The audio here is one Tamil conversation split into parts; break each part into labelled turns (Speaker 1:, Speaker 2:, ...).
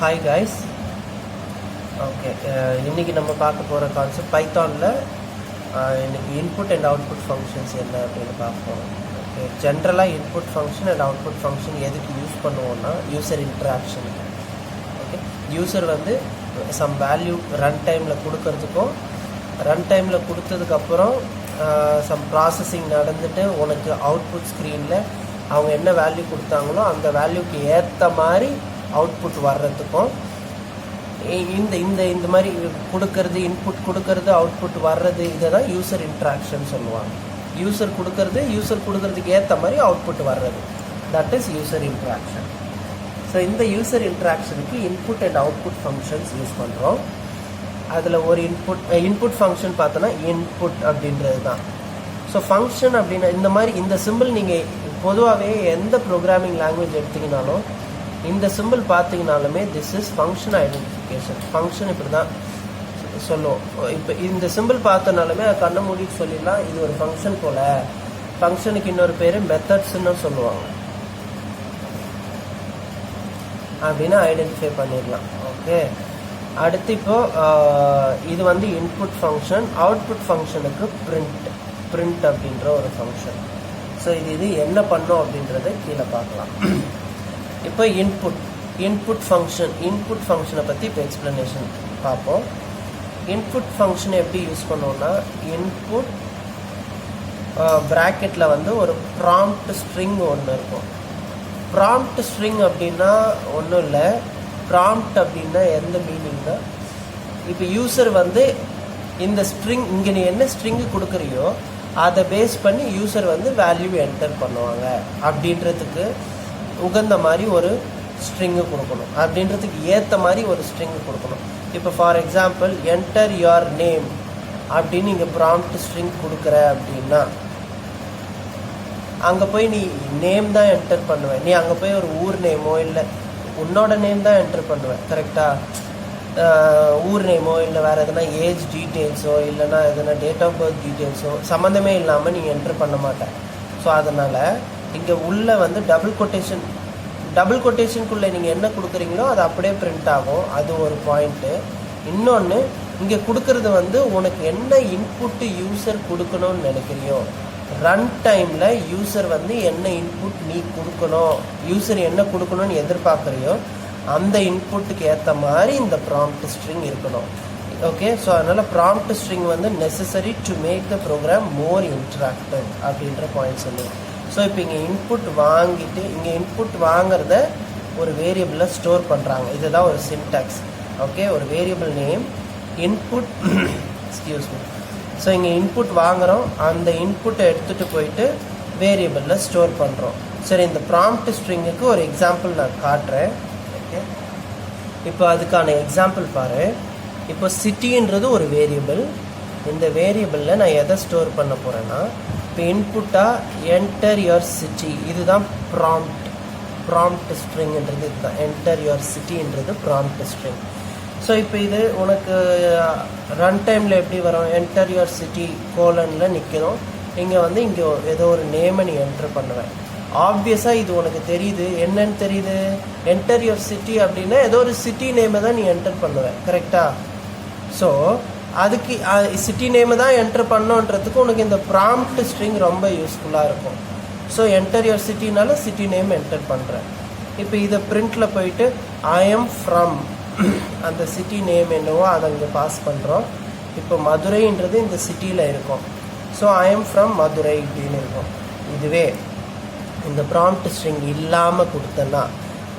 Speaker 1: Hi guys. ஓகே, இன்றைக்கி நம்ம பார்க்க போகிற கான்செப்ட் பைத்தானில் இன்றைக்கி இன்புட் அண்ட் அவுட்புட் ஃபங்க்ஷன்ஸ் என்ன அப்படின்னு பார்ப்போம். ஓகே, ஜென்ரலாக input function and output function எதுக்கு யூஸ் பண்ணுவோன்னா யூசர் இன்ட்ராக்ஷன். ஓகே, யூசர் வந்து சம் வேல்யூ ரன் டைமில் கொடுக்கறதுக்கும் ரன் டைமில் கொடுத்ததுக்கப்புறம் சம் ப்ராசஸிங் நடந்துட்டு உனக்கு அவுட்புட் ஸ்க்ரீனில் அவங்க என்ன வேல்யூ கொடுத்தாங்களோ அந்த வேல்யூக்கு ஏற்ற மாதிரி அவுட்புட் வர்றதுக்கும் இந்த இந்த இந்த மாதிரி கொடுக்கறது, இன்புட் கொடுக்கறது, அவுட்புட் வர்றது, இதை தான் யூசர் இன்ட்ராக்ஷன் சொல்லுவாங்க. யூசர் கொடுக்கறதுக்கு ஏற்ற மாதிரி அவுட்புட் வர்றது, that is user interaction. So இந்த யூசர் இன்ட்ராக்ஷனுக்கு input and output functions use பண்ணுறோம். அதில் ஒரு இன்புட் ஃபங்க்ஷன் பார்த்தோன்னா இன்புட் அப்படின்றது தான். ஸோ ஃபங்க்ஷன் அப்படின்னா இந்த மாதிரி இந்த சிம்பிள் நீங்கள் பொதுவாகவே எந்த ப்ரோக்ராமிங் லாங்குவேஜ் எடுத்திங்கனாலும் இந்த சிம்பிள் பார்த்தீங்கனாலுமே this is function identification. Function இப்படி தான் சொல்லுவோம். இப்போ இந்த சிம்பிள் பார்த்தனாலுமே கண்ணை மூடிட்டு சொல்லிடலாம் இது ஒரு ஃபங்க்ஷன் போல். ஃபங்க்ஷனுக்கு இன்னொரு பேர் மெத்தட்ஸ்ன்னு சொல்லுவாங்க அப்படின்னு ஐடென்டிஃபை பண்ணிடலாம். ஓகே, அடுத்து இப்போது இது வந்து இன்புட் ஃபங்க்ஷன். அவுட்புட் ஃபங்க்ஷனுக்கு பிரிண்ட் அப்படின்ற ஒரு ஃபங்க்ஷன். ஸோ இது என்ன பண்ணோம் அப்படின்றத கீழே பார்க்கலாம். இப்போ இன்புட் ஃபங்க்ஷனை பற்றி இப்போ எக்ஸ்ப்ளனேஷன் பார்ப்போம். இன்புட் ஃபங்க்ஷனை எப்படி யூஸ் பண்ணோம்னா இன்புட் ப்ராக்கெட்டில் வந்து ஒரு ப்ராம்ப்ட் ஸ்ட்ரிங் ஒன்று இருக்கும். ப்ராம்ப்ட் ஸ்ட்ரிங் அப்படின்னா ஒன்றும் இல்லை. ப்ராம்ப்ட் அப்படின்னா எந்த மீனிங்னா இப்போ யூசர் வந்து இந்த ஸ்ட்ரிங் இங்கே நீ என்ன ஸ்ட்ரிங்கு கொடுக்குறியோ அதை பேஸ் பண்ணி யூசர் வந்து வேல்யூ என்டர் பண்ணுவாங்க அப்படின்றதுக்கு உகந்த மாதிரி ஒரு ஸ்ட்ரிங்கு கொடுக்கணும், அப்படின்றதுக்கு ஏற்ற மாதிரி ஒரு ஸ்ட்ரிங்கு கொடுக்கணும். இப்போ for example enter your name அப்படின்னு நீங்கள் ப்ராம்ப்ட் ஸ்ட்ரிங் கொடுக்குற அப்படின்னா அங்கே போய் நீ நேம் தான் என்டர் பண்ணுவேன். நீ அங்கே போய் ஒரு ஊர் நேமோ இல்லை உன்னோட நேம் தான் என்டர் பண்ணுவேன். கரெக்டாக ஊர் நேமோ இல்லை வேறு எதுனா ஏஜ் டீட்டெயில்ஸோ இல்லைனா எதுனா டேட் ஆஃப் பர்த் டீட்டெயில்ஸோ சம்மந்தமே இல்லாமல் நீங்கள் என்டர் பண்ண மாட்டேன். ஸோ அதனால் இங்கே உள்ளே வந்து டபுள் கொட்டேஷனுக்குள்ளே நீங்கள் என்ன கொடுக்குறீங்களோ அது அப்படியே பிரிண்ட் ஆகும். அது ஒரு பாயிண்ட்டு. இன்னொன்று இங்கே கொடுக்கறது வந்து உனக்கு என்ன இன்புட்டு யூசர் கொடுக்கணும்னு நினைக்கிறியோ, ரன் டைமில் யூசர் வந்து என்ன இன்புட் நீ கொடுக்கணும், யூசர் என்ன கொடுக்கணும்னு எதிர்பார்க்குறியோ அந்த இன்புட்டுக்கு ஏற்ற மாதிரி இந்த ப்ராம்ப்ட் ஸ்ட்ரிங் இருக்கணும். ஓகே, ஸோ அதனால் ப்ராம்ப்ட் ஸ்ட்ரிங் வந்து necessary to make the program more interactive அப்படின்ற பாயிண்ட் சொல்லுவோம். ஸோ இப்போ இங்கே இன்புட் வாங்கிறத ஒரு வேரியபிளில் ஸ்டோர் பண்ணுறாங்க. இதுதான் ஒரு சின்டாக்ஸ். ஓகே, ஒரு variable name input excuse me. So இங்கே இன்புட் வாங்குகிறோம், அந்த இன்புட்டை எடுத்துகிட்டு போயிட்டு வேரியபிளில் ஸ்டோர் பண்ணுறோம். சரி, இந்த ப்ராம்ப்ட் ஸ்ட்ரிங்குக்கு ஒரு எக்ஸாம்பிள் நான் காட்டுறேன். ஓகே, இப்போ அதுக்கான எக்ஸாம்பிள் பாரு. இப்போ சிட்டின்றது ஒரு வேரியபிள். இந்த வேரியபிளில் நான் எதை ஸ்டோர் பண்ண போகிறேன்னா இப்போ இன்புட்டாக என்டர் யுவர் சிட்டி, இதுதான் ப்ராம்ப்ட் ஸ்ட்ரிங்ன்றது. இதுதான் என்டர் யுவர் சிட்டின்றது ப்ராம்ப்ட் ஸ்ட்ரிங். ஸோ இப்போ இது உனக்கு ரன் டைமில் எப்படி வரும், என்டர் யுவர் சிட்டி கோலனில் நிற்கணும். இங்கே வந்து இங்கே ஏதோ ஒரு நேமை நீ என்டர் பண்ணுவேன். ஆப்வியஸாக இது உனக்கு தெரியுது. என்னன்னு தெரியுது, என்டர் யுவர் சிட்டி அப்படின்னா ஏதோ ஒரு சிட்டி நேமை தான் நீ என்டர் பண்ணுவேன். கரெக்டாக? ஸோ அதுக்கு சிட்டி நேமை தான் என்டர் பண்ணோன்றதுக்கு உனக்கு இந்த ப்ராம்ப்ட் ஸ்ட்ரிங் ரொம்ப யூஸ்ஃபுல்லாக இருக்கும். ஸோ என்டர் யுவர் சிட்டினால சிட்டி நேம் என்டர் பண்ணுறேன். இப்போ இதை பிரிண்டில் போயிட்டு ஐ எம் ஃப்ரம் அந்த சிட்டி நேம் என்னவோ அதை இங்கே பாஸ் பண்ணுறோம். இப்போ மதுரைன்றது இந்த சிட்டியில் இருக்கும். So I am from Madurai இப்படின்னு இருக்கும். இதுவே இந்த ப்ராம்ப்ட் ஸ்ட்ரிங் இல்லாமல் கொடுத்தேன்னா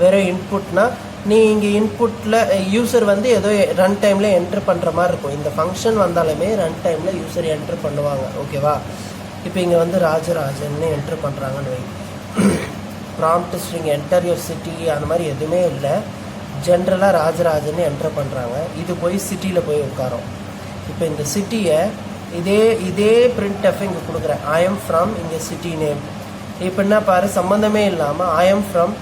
Speaker 1: வேறு இன்புட்னா நீ இங்கே இன்புட்டில் யூசர் வந்து ஏதோ ரன் டைமில் என்ட்ரு பண்ணுற மாதிரி இருக்கும். இந்த ஃபங்க்ஷன் வந்தாலுமே ரன் டைமில் யூசர் என்ட்ரு பண்ணுவாங்க. ஓகேவா? இப்போ இங்கே வந்து ராஜராஜன்னு என்ட்ரு பண்ணுறாங்கன்னு வை. Prompt string enter your city அந்த மாதிரி எதுவுமே இல்லை. ஜென்ரலாக ராஜராஜன்னு என்ட்ரு பண்ணுறாங்க. இது போய் சிட்டியில் போய் உட்காரோம். இப்போ இந்த சிட்டியை இதே பிரிண்ட் எஃப் இங்கே கொடுக்குறேன். ஐ எம் ஃப்ரம் இங்கே சிட்டி நேம். இப்போ என்ன பாரு, சம்மந்தமே இல்லாமல் ஐ எம் ஃப்ரம்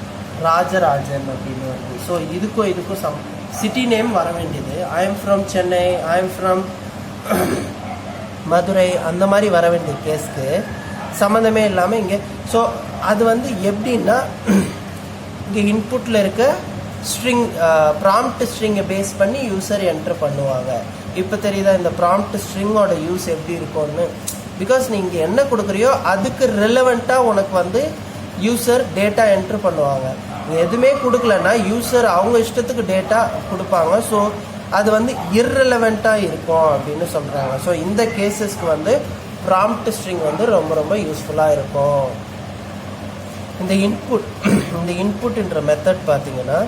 Speaker 1: ராஜராஜன் அப்படின்னு வருது. ஸோ இதுக்கும் சிட்டி நேம் வர வேண்டியது ஐ am from Chennai, I am from Madurai அந்த மாதிரி வர வேண்டிய கேஸ்க்கு சம்மந்தமே இல்லாமல் இங்கே. ஸோ அது வந்து எப்படின்னா இங்கே இன்புட்டில் இருக்க ஸ்ட்ரிங் ப்ராம்ப்ட் ஸ்ட்ரிங்கை பேஸ் பண்ணி யூசர் என்ட்ரு பண்ணுவாங்க. இப்போ தெரியுதா இந்த ப்ராம்ப்ட் ஸ்ட்ரிங்கோட யூஸ் எப்படி இருக்கும்னு? பிகாஸ் நீங்கள் என்ன கொடுக்குறியோ அதுக்கு ரிலவெண்ட்டாக உனக்கு வந்து யூசர் டேட்டா என்ட்ரு பண்ணுவாங்க. எதுவுமே கொடுக்கலன்னா யூசர் அவங்க இஷ்டத்துக்கு டேட்டா கொடுப்பாங்க. ஸோ அது வந்து இர்ரெலவெண்ட்டாக இருக்கும் அப்படின்னு சொல்கிறாங்க. ஸோ இந்த கேசஸ்க்கு வந்து ப்ராம்ப்ட் ஸ்ட்ரிங் வந்து ரொம்ப ரொம்ப யூஸ்ஃபுல்லாக இருக்கும். இந்த இன்புட்ன்ற மெத்தட் பார்த்தீங்கன்னா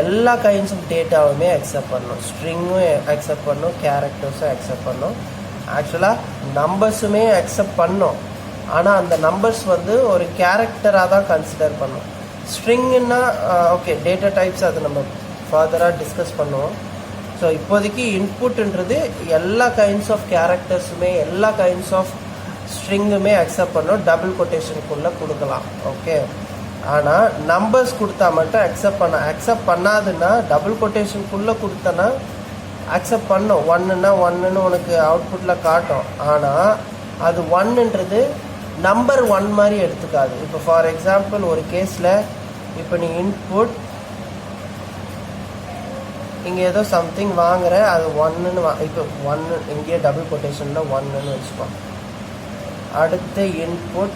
Speaker 1: எல்லா கைண்ட்ஸ் ஆஃப் டேட்டாவுமே அக்செப்ட் பண்ணணும். ஸ்ட்ரிங்கும் அக்செப்ட் பண்ணணும், கேரக்டர்ஸும் அக்செப்ட் பண்ணணும், ஆக்சுவலாக நம்பர்ஸுமே அக்செப்ட் பண்ணோம். ஆனால் அந்த நம்பர்ஸ் வந்து ஒரு கேரக்டராக தான் கன்சிடர் பண்ணோம். ஸ்ட்ரிங்குன்னா ஓகே டேட்டா டைப்ஸ் அது நம்ம ஃபர்தராக டிஸ்கஸ் பண்ணுவோம். ஸோ இப்போதைக்கு இன்புட்ன்றது எல்லா கைண்ட்ஸ் ஆஃப் கேரக்டர்ஸுமே எல்லா கைண்ட்ஸ் ஆஃப் ஸ்ட்ரிங்குமே அக்செப்ட் பண்ணோம், டபுள் கொட்டேஷனுக்குள்ளே கொடுக்கலாம். ஓகே, ஆனால் நம்பர்ஸ் கொடுத்தா மட்டும் அக்செப்ட் பண்ணாதுன்னா டபுள் கொட்டேஷனுக்குள்ளே கொடுத்தனா அக்செப்ட் பண்ணும். ஒன்றுன்னா ஒன்றுன்னு உனக்கு அவுட்புட்டில் காட்டும். ஆனால் அது ஒன்றுன்றது நம்பர் ஒன் மாதிரி எடுத்துக்காது. இப்போ ஃபார் எக்ஸாம்பிள் ஒரு கேஸில் இப்போ நீ இன்புட் இங்கே ஏதோ சம்திங் வாங்குற, அது ஒன்றுன்னு இப்போ ஒன்று இங்கேயே டபுள் கொட்டேஷனில் ஒன்றுன்னு வச்சுப்போம். அடுத்த இன்புட்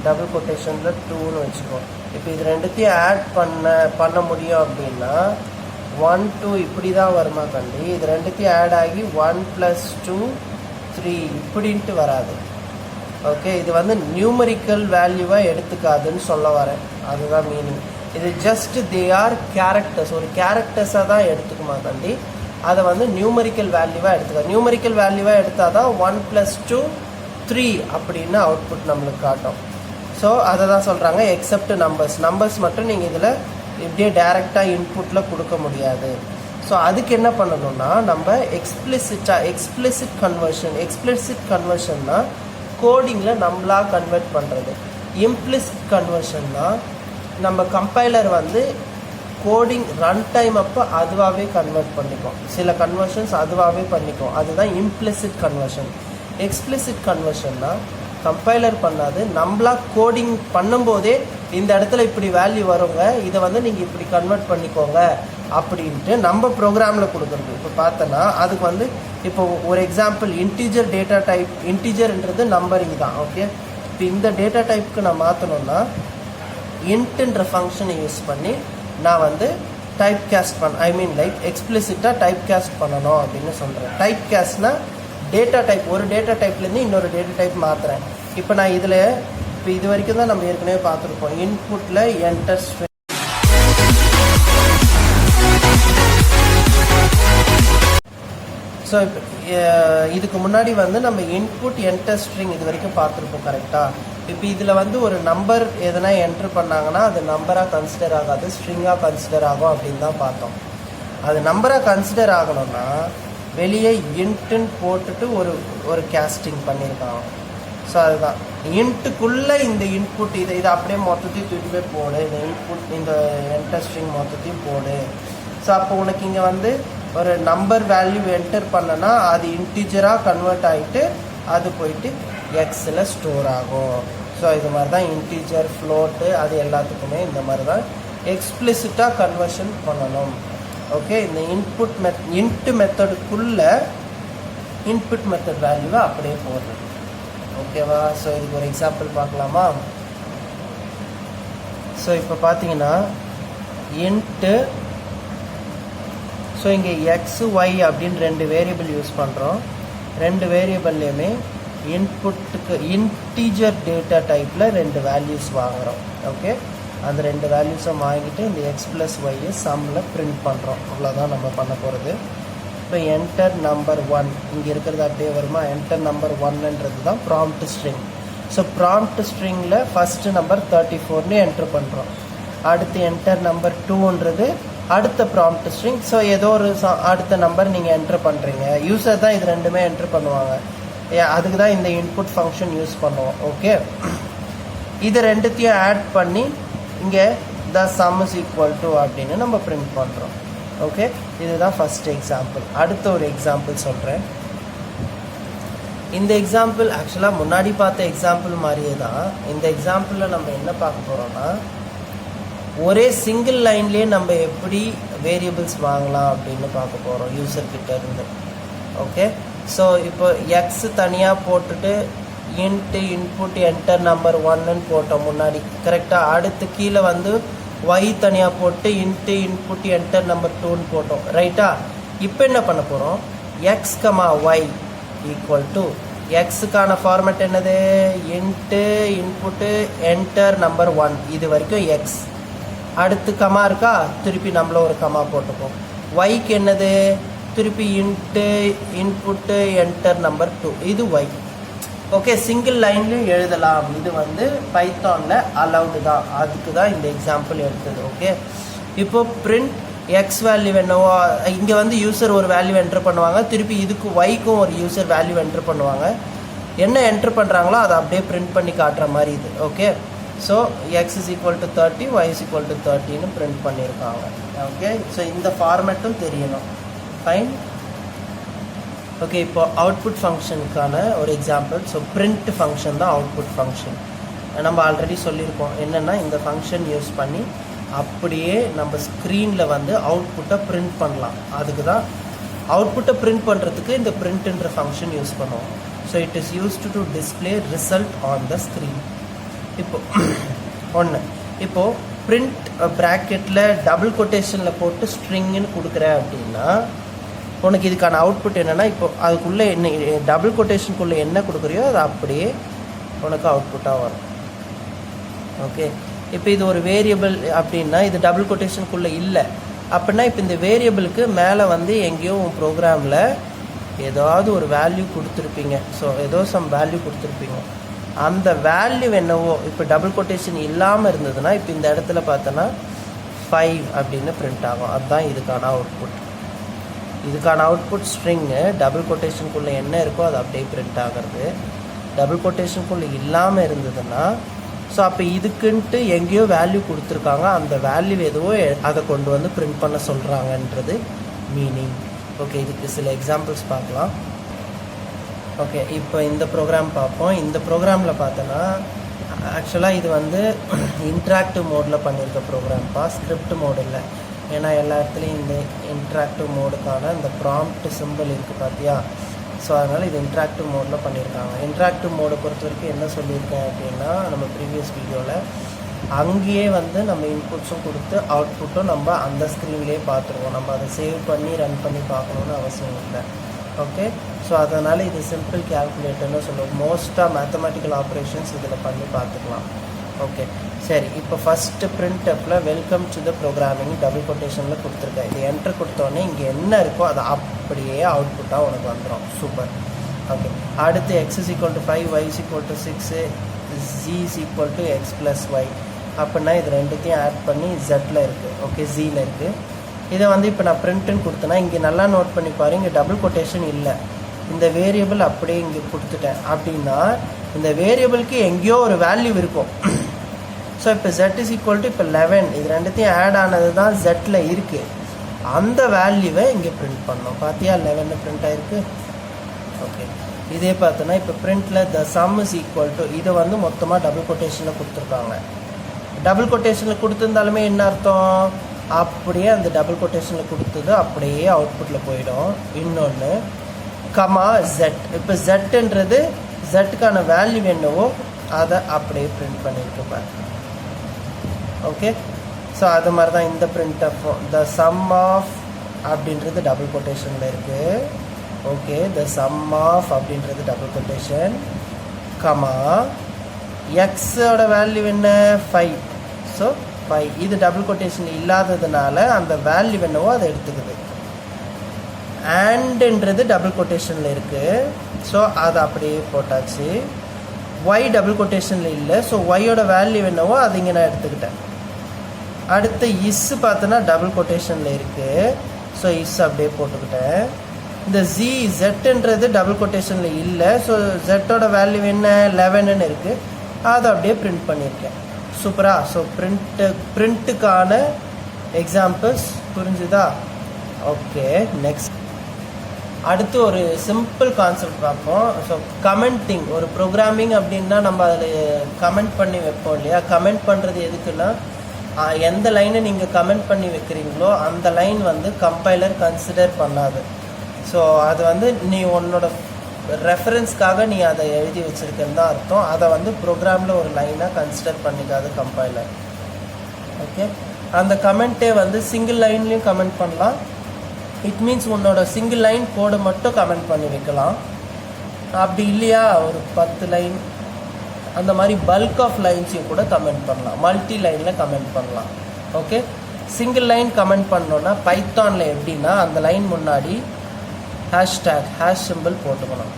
Speaker 1: டபுள் கொட்டேஷனில் டூன்னு வச்சுப்போம். இப்போ இது ரெண்டுத்தையும் ஆட் பண்ண முடியும் அப்படின்னா 1 2 இப்படி தான் வருமா கண்டி? இது ரெண்டுத்தையும் ஆட் ஆகி 1 + 2 3 இப்படின்ட்டு வராது. ஓகே, இது வந்து நியூமரிக்கல் வேல்யூவாக எடுத்துக்காதுன்னு சொல்ல வரேன். அதுதான் மீனிங். இது ஜஸ்ட் தே ஆர் கேரக்டர்ஸ், ஒரு கேரக்டர்ஸாக தான் எடுத்துக்குமா கண்டி. அதை வந்து நியூமரிக்கல் வேல்யூவாக எடுத்துக்காது. நியூமரிக்கல் வேல்யூவாக எடுத்தால் தான் 1 + 2 3 அப்படின்னு அவுட்புட் நம்மளுக்கு காட்டும். ஸோ அதை தான் சொல்கிறாங்க எக்ஸப்ட் நம்பர்ஸ் மட்டும் நீங்கள் இதில் இப்படியே டைரெக்டாக இன்புட்டில் கொடுக்க முடியாது. ஸோ அதுக்கு என்ன பண்ணணும்னா நம்ம எக்ஸ்பிளிசிட் கன்வர்ஷன்னா கோடிங்கில் நம்மளாக கன்வெர்ட் பண்ணுறது. இம்ப்ளிசிட் கன்வர்ஷன்னா நம்ம கம்பைலர் வந்து கோடிங் ரன் டைம் அப்போ அதுவாகவே கன்வெர்ட் பண்ணிக்கும். சில கன்வர்ஷன்ஸ் அதுவாகவே பண்ணிக்கும். அதுதான் இம்ப்ளிசிட் கன்வர்ஷன். எக்ஸ்பிளிசிட் கன்வர்ஷன்னா கம்பைலர் பண்ணாது, நம்மளா கோடிங் பண்ணும்போதே இந்த இடத்துல இப்படி வேல்யூ வருங்க, இதை வந்து நீங்கள் இப்படி கன்வெர்ட் பண்ணிக்கோங்க அப்படின்ட்டு நம்ம ப்ரோக்ராமில் கொடுக்குறது. இப்போ பார்த்தோன்னா அதுக்கு வந்து இப்போ ஒரு எக்ஸாம்பிள் இன்டீஜர் டேட்டா டைப், இன்டீஜர்ன்றது நம்பரிங் தான். ஓகே, இப்போ இந்த டேட்டா டைப்புக்கு நான் மாற்றணுன்னா இன்ட்ன்ற ஃபங்க்ஷனை யூஸ் பண்ணி நான் வந்து டைப் கேஸ்ட் எக்ஸ்பிளிசிட்டாக டைப் கேஸ்ட் பண்ணணும் அப்படின்னு சொல்கிறேன். டைப் கேஸ்ட்னால் டேட்டா டைப், ஒரு டேட்டா டைப்லேருந்து இன்னொரு டேட்டா டைப் மாற்றுறேன். இப்போ நான் இதில் இப்போ இது வரைக்கும் தான் நம்ம ஏற்கனவே பார்த்துருப்போம். இன்புட்டில் என்டர் ஸ்ட்ரிங், ஸோ இப்போ இதுக்கு முன்னாடி வந்து நம்ம இன்புட் என்டர் ஸ்ட்ரிங் இது வரைக்கும் பார்த்துருப்போம் கரெக்டாக. இப்போ இதில் வந்து ஒரு நம்பர் எதனா என்ட்ரு பண்ணாங்கன்னா அது நம்பராக கன்சிடர் ஆகாது, ஸ்ட்ரிங்காக கன்சிடர் ஆகும் அப்படின்னு தான் பார்த்தோம். அது நம்பராக கன்சிடர் ஆகணும்னா வெளியே இன்ட்டுன்னு போட்டுட்டு ஒரு கேஸ்டிங் பண்ணியிருக்காங்க. ஸோ அதுதான் இன்ட்டுக்குள்ளே இந்த இன்புட் இதை அப்படியே மொத்தத்தையும் தூக்கி போய் போடு, இந்த இன்புட் இந்த என்டர் ஸ்ட்ரிங் மொத்தத்தையும் போடு. ஸோ அப்போ உனக்கு இங்கே வந்து ஒரு நம்பர் வேல்யூ என்டர் பண்ணனா அது இன்டீஜராக கன்வெர்ட் ஆகிட்டு அது போயிட்டு எக்ஸில் ஸ்டோர் ஆகும். ஸோ இது மாதிரி தான் இன்டீஜர், ஃப்ளோட்டு அது எல்லாத்துக்குமே இந்த மாதிரி தான் எக்ஸ்பிளிசிட்டாக கன்வர்ஷன் பண்ணணும். ஓகே, இந்த இன்ட் மெத்தடுக்குள்ள இன்புட் மெத்தட் வேல்யூவை அப்படியே போடுறது. ஓகேவா? ஸோ இதுக்கு ஒரு எக்ஸாம்பிள் பார்க்கலாமா? ஸோ இப்போ பார்த்தீங்கன்னா இன்ட்டு, ஸோ இங்கே எக்ஸ் ஒய் அப்படின்னு 2 வேரியபிள் யூஸ் பண்ணுறோம். 2 வேரியபிள்லேயுமே இன்புட்டுக்கு இன்டீஜர் டேட்டா டைப்பில் 2 வேல்யூஸ் வாங்குகிறோம். ஓகே, அந்த 2 வேல்யூஸை வாங்கிட்டு இந்த எக்ஸ் ப்ளஸ் ஒய்யை சம்மில் பிரிண்ட் பண்ணுறோம். அவ்வளோதான் நம்ம பண்ண போகிறது. இப்போ என்டர் நம்பர் 1 இங்கே இருக்கிறது அப்படியே வருமா? என்டர் நம்பர் 1ன்றது தான் ப்ராம்ப்ட் ஸ்ட்ரிங். ஸோ ப்ராம்ப்ட் ஸ்ட்ரிங்கில் ஃபஸ்ட்டு நம்பர் 34ன்னு என்ட்ரு பண்ணுறோம். அடுத்து என்டர் நம்பர் 2ன்றது அடுத்த ப்ராம்ப்ட் ஸ்ட்ரிங். ஸோ ஏதோ ஒரு அடுத்த நம்பர் நீங்கள் என்ட்ரு பண்ணுறீங்க. யூசர் தான் இது ரெண்டுமே என்ட்ரு பண்ணுவாங்க. அதுக்கு தான் இந்த இன்புட் ஃபங்க்ஷன் யூஸ் பண்ணுவோம். ஓகே, இது ரெண்டுத்தையும் ஆட் பண்ணி இங்கே த சம் இஸ் ஈக்குவல் டு அப்படின்னு நம்ம பிரிண்ட் பண்ணுறோம். ஓகே, இதுதான் ஃபஸ்ட் எக்ஸாம்பிள். அடுத்த ஒரு எக்ஸாம்பிள் சொல்கிறேன். இந்த எக்ஸாம்பிள் ஆக்சுவலாக முன்னாடி பார்த்த எக்ஸாம்பிள் மாதிரியே தான். இந்த எக்ஸாம்பிளில் நம்ம என்ன பார்க்க போகிறோம்னா ஒரே சிங்கிள் லைன்லேயே நம்ம எப்படி வேரியபிள்ஸ் வாங்கலாம் அப்படின்னு பார்க்க போகிறோம் யூசர்கிட்ட இருந்து. ஓகே, ஸோ இப்போ எக்ஸ் தனியாக போட்டுட்டு இன்ட்டு இன்புட் என்டர் நம்பர் 1ன்னு போட்டோம் முன்னாடி, கரெக்டாக. அடுத்து கீழே வந்து ஒய் தனியாக போட்டு இன்ட்டு இன்புட் என்டர் நம்பர் 2ன்னு போட்டோம், ரைட்டா. இப்போ என்ன பண்ண போகிறோம், X comma Y equal to எக்ஸுக்கான ஃபார்மேட் என்னது, இன்ட்டு இன்புட்டு என்டர் நம்பர் 1, இது வரைக்கும் எக்ஸ். அடுத்து கமா இருக்கா, திருப்பி நம்மள ஒரு கமா போட்டுப்போம். ஒய்க்கு என்னது, திருப்பி இன்ட்டு இன்புட்டு என்டர் நம்பர் 2, இது ஒய். ஓகே, சிங்கிள் லைன்லையும் எழுதலாம். இது வந்து பைத்தானில் அலவுடு தான், அதுக்கு தான் இந்த எக்ஸாம்பிள் எடுத்தது. ஓகே, இப்போ பிரிண்ட் எக்ஸ் வேல்யூ என்னவோ, இங்கே வந்து யூசர் ஒரு வேல்யூ என்ட்ரு பண்ணுவாங்க, திருப்பி இதுக்கு ஒய்க்கும் ஒரு யூசர் வேல்யூ என்ட்ரு பண்ணுவாங்க. என்ன என்ட்ரு பண்ணுறாங்களோ அதை அப்படியே பிரிண்ட் பண்ணி காட்டுற மாதிரி இது. Okay, so X is equal to 30, Y is equal to 30ன்னு பிரிண்ட் பண்ணியிருக்காங்க. ஓகே, ஸோ இந்த ஃபார்மேட்டும் தெரியணும். ஃபைன். ஓகே, இப்போ அவுட்புட் ஃபங்க்ஷனுக்கான ஒரு எக்ஸாம்பிள். ஸோ பிரிண்ட் ஃபங்க்ஷன் தான் அவுட்புட் ஃபங்க்ஷன். நம்ம ஆல்ரெடி சொல்லியிருக்கோம் என்னென்னா, இந்த ஃபங்க்ஷன் யூஸ் பண்ணி அப்படியே நம்ம ஸ்க்ரீனில் வந்து அவுட்புட்டை பிரிண்ட் பண்ணலாம். அதுக்கு தான் அவுட்புட்டை பிரிண்ட் பண்ணுறதுக்கு இந்த பிரிண்ட்ன்ற ஃபங்க்ஷன் யூஸ் பண்ணுவோம். So it is used to display result on the screen. இப்போது பிரிண்ட் ப்ராக்கெட்டில் டபுள் கொட்டேஷனில் போட்டு ஸ்ட்ரிங்குன்னு கொடுக்குற அப்படின்னா உனக்கு இதுக்கான அவுட்புட் என்னென்னா, இப்போ அதுக்குள்ளே என்ன டபுள் கொட்டேஷனுக்குள்ளே என்ன கொடுக்குறியோ அது அப்படியே உனக்கு அவுட்புட்டாக வரும். ஓகே, இப்போ இது ஒரு வேரியபிள் அப்படின்னா இது டபுள் கொட்டேஷனுக்குள்ளே இல்லை அப்படின்னா, இப்போ இந்த வேரியபிளுக்கு மேலே வந்து எங்கேயோ ப்ரோக்ராமில் ஏதாவது ஒரு வேல்யூ கொடுத்துருப்பீங்க. ஸோ ஏதோ சம் வேல்யூ கொடுத்துருப்பீங்க. அந்த வேல்யூ என்னவோ இப்போ டபுள் கொட்டேஷன் இல்லாமல் இருந்ததுன்னா, இப்போ இந்த இடத்துல பார்த்தோன்னா 5 அப்படின்னு பிரிண்ட் ஆகும். அதுதான் இதுக்கான அவுட்புட். இதுக்கான அவுட்புட் ஸ்ட்ரிங்கு டபுள் கொட்டேஷனுக்குள்ளே என்ன இருக்கோ அது அப்படியே பிரிண்ட் ஆகிறது. டபுள் கொட்டேஷனுக்குள்ளே இல்லாமல் இருந்ததுன்னா, ஸோ அப்போ இதுக்குன்ட்டு எங்கேயோ வேல்யூ கொடுத்துருக்காங்க, அந்த வேல்யூ எதுவோ அதை கொண்டு வந்து பிரிண்ட் பண்ண சொல்கிறாங்கன்றது மீனிங். ஓகே, இதுக்கு சில எக்ஸாம்பிள்ஸ் பார்க்கலாம். ஓகே, இப்போ இந்த ப்ரோக்ராம் பார்ப்போம். இந்த ப்ரோக்ராமில் பார்த்தோன்னா ஆக்சுவலாக இது வந்து இன்ட்ராக்டிவ் மோடில் பண்ணியிருக்க ப்ரோக்ராம்ப்பா, ஸ்கிரிப்ட் மோடு இல்லை. ஏன்னா எல்லா இடத்துலையும் இந்த இன்ட்ராக்டிவ் மோடுக்கான இந்த ப்ராம்ப்ட் சிம்பிள் இருக்குது பார்த்தியா. ஸோ அதனால் இது இன்ட்ராக்டிவ் மோடில் பண்ணியிருக்காங்க. இன்ட்ராக்டிவ் மோடை பொறுத்த வரைக்கும் என்ன சொல்லியிருக்கேன் அப்படின்னா, நம்ம ப்ரீவியஸ் வீடியோவில் அங்கேயே வந்து நம்ம இன்புட்ஸும் கொடுத்து அவுட்புட்டும் நம்ம அந்த ஸ்க்ரீன்லேயே பார்த்துருவோம். நம்ம அதை சேவ் பண்ணி ரன் பண்ணி பார்க்கணுன்னு அவசியம் இல்லை. ஓகே, ஸோ அதனால் இது சிம்பிள் கேல்குலேட்டர்னு சொல்லுவோம். மோஸ்ட்டாக மேத்தமெட்டிக்கல் ஆப்ரேஷன்ஸ் இதில் பண்ணி பார்த்துக்கலாம். ஓகே, சரி. இப்போ ஃபஸ்ட்டு பிரிண்ட்அப்பில் welcome to the programming double கொட்டேஷனில் கொடுத்துருக்கேன். இது என்ட்ரு கொடுத்தோடனே இங்கே என்ன இருக்கோ அது அப்படியே அவுட்புட்டாக உனக்கு வந்துடும். சூப்பர். ஓகே, அடுத்து x is equal to 5, y is equal to 6, z is equal to x plus y அப்படின்னா இது ரெண்டுத்தையும் ஆட் பண்ணி ஜெட்டில் இருக்குது. ஓகே, ஜியில் இருக்குது. இதை வந்து இப்போ நான் பிரிண்ட்டுன்னு கொடுத்தேன்னா இங்கே நல்லா நோட் பண்ணி பாரு, இங்கே டபுள் கொட்டேஷன் இல்லை. இந்த வேரியபிள் அப்படியே இங்கே கொடுத்துட்டேன் அப்படின்னா இந்த வேரியபிளுக்கு எங்கேயோ ஒரு வேல்யூ இருக்கும். ஸோ இப்போ z இஸ் ஈக்குவல் டு இப்போ 11, இது ரெண்டுத்தையும் ஆட் ஆனது தான் ஜெட்டில் இருக்குது. அந்த வேல்யூவை இங்கே பிரிண்ட் பண்ணோம். பார்த்தியா 11 பிரிண்ட் ஆகிருக்கு. ஓகே, இதே பார்த்தோன்னா இப்போ பிரிண்டில் the sum is equal to இதை வந்து மொத்தமாக டபுள் கொட்டேஷனில் கொடுத்துருக்காங்க. டபுள் கொட்டேஷனில் கொடுத்துருந்தாலுமே என்ன அர்த்தம், அப்படியே அந்த டபுள் கொட்டேஷனில் கொடுத்தது அப்படியே அவுட்புட்டில் போயிடும். இன்னொன்று கமா ஜெட். இப்போ ஜெட்டுன்றது ஜெட்டுக்கான வேல்யூ என்னவோ அதை அப்படியே பிரிண்ட் பண்ணியிருக்கேன். ஓகே, ஸோ அது மாதிரி தான் இந்த பிரிண்ட்அப்பும். த சம் ஆஃப் அப்படின்றது டபுள் கொட்டேஷனில் இருக்குது. ஓகே, த சம் ஆஃப் அப்படின்றது டபுள் கொட்டேஷன் கமா எக்ஸோட வேல்யூ என்ன 5. ஸோ 5 இது டபுள் கொட்டேஷன் இல்லாததுனால அந்த வேல்யூ என்னவோ அதை எடுத்துக்குது. ஆண்டுன்றது டபுள் கொட்டேஷனில் இருக்குது. ஸோ அதை அப்படியே போட்டாச்சு. ஒய் டபுள் கொட்டேஷனில் இல்லை. ஸோ ஒய்யோட வேல்யூ என்னவோ அது இங்கே நான் எடுத்துக்கிட்டேன். அடுத்து இஸ்ஸு பார்த்தோன்னா டபுள் கொட்டேஷனில் இருக்குது. ஸோ இஸ் அப்படியே போட்டுக்கிட்டேன். இந்த ஜி ஜெட்டுன்றது டபுள் கொட்டேஷனில் இல்லை. ஸோ ஜெட்டோட வேல்யூ என்ன 11ன்னு இருக்குது. அதை அப்படியே பிரிண்ட் பண்ணியிருக்கேன். சூப்பரா. ஸோ பிரிண்ட்டுக்கான எக்ஸாம்பிள்ஸ் புரிஞ்சுதா? ஓகே, நெக்ஸ்ட் அடுத்து ஒரு சிம்பிள் கான்செப்ட் பார்ப்போம். ஸோ கமெண்டிங், ஒரு ப்ரோக்ராமிங் அப்படின்னா நம்ம அதில் கமெண்ட் பண்ணி வைப்போம் இல்லையா. கமெண்ட் பண்ணுறது எதுக்குன்னா எந்த லைனை நீங்கள் கமெண்ட் பண்ணி வைக்கிறீங்களோ அந்த லைன் வந்து கம்பைலர் கன்சிடர் பண்ணாது. ஸோ அது வந்து நீ உன்னோட ரெஃபரன்ஸ்க்காக நீ அதை எழுதி வச்சுருக்கேன்னு தான் அர்த்தம். அதை வந்து ப்ரோக்ராமில் ஒரு லைனாக கன்சிடர் பண்ணிக்காது கம்பைலர். ஓகே, அந்த கமெண்ட்டே வந்து சிங்கிள் லைன்லேயும் கமெண்ட் பண்ணலாம். இட் மீன்ஸ் உன்னோட சிங்கிள் லைன் கோடை மட்டும் கமெண்ட் பண்ணி வைக்கலாம். அப்படி இல்லையா ஒரு 10 லைன் அந்த மாதிரி பல்க் ஆஃப் லைன்ஸையும் கூட கமெண்ட் பண்ணலாம். மல்டி லைனில் கமெண்ட் பண்ணலாம். ஓகே, சிங்கிள் லைன் கமெண்ட் பண்ணோன்னா பைத்தானில் எப்படின்னா அந்த லைன் முன்னாடி ஹேஷ்டேக் ஹேஷ் சிம்பிள் போட்டுக்கணும்.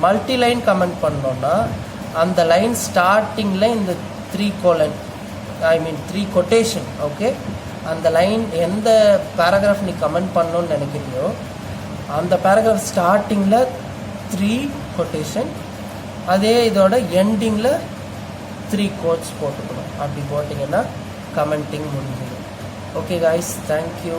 Speaker 1: மல்டி லைன் கமெண்ட் பண்ணோன்னா அந்த லைன் ஸ்டார்டிங்கில் இந்த 3 கொட்டேஷன். ஓகே, அந்த லைன் எந்த பேராகிராஃப் நீ கமெண்ட் பண்ணணுன்னு நினைக்கிறியோ அந்த பேராகிராஃப் ஸ்டார்டிங்கில் 3 கொட்டேஷன், அதே இதோட எண்டிங்கில் 3 கோட்ஸ் போட்டுக்கணும். அப்படி போட்டிங்கன்னா கமெண்டிங் முடிஞ்சிடும். Okay guys, thank you.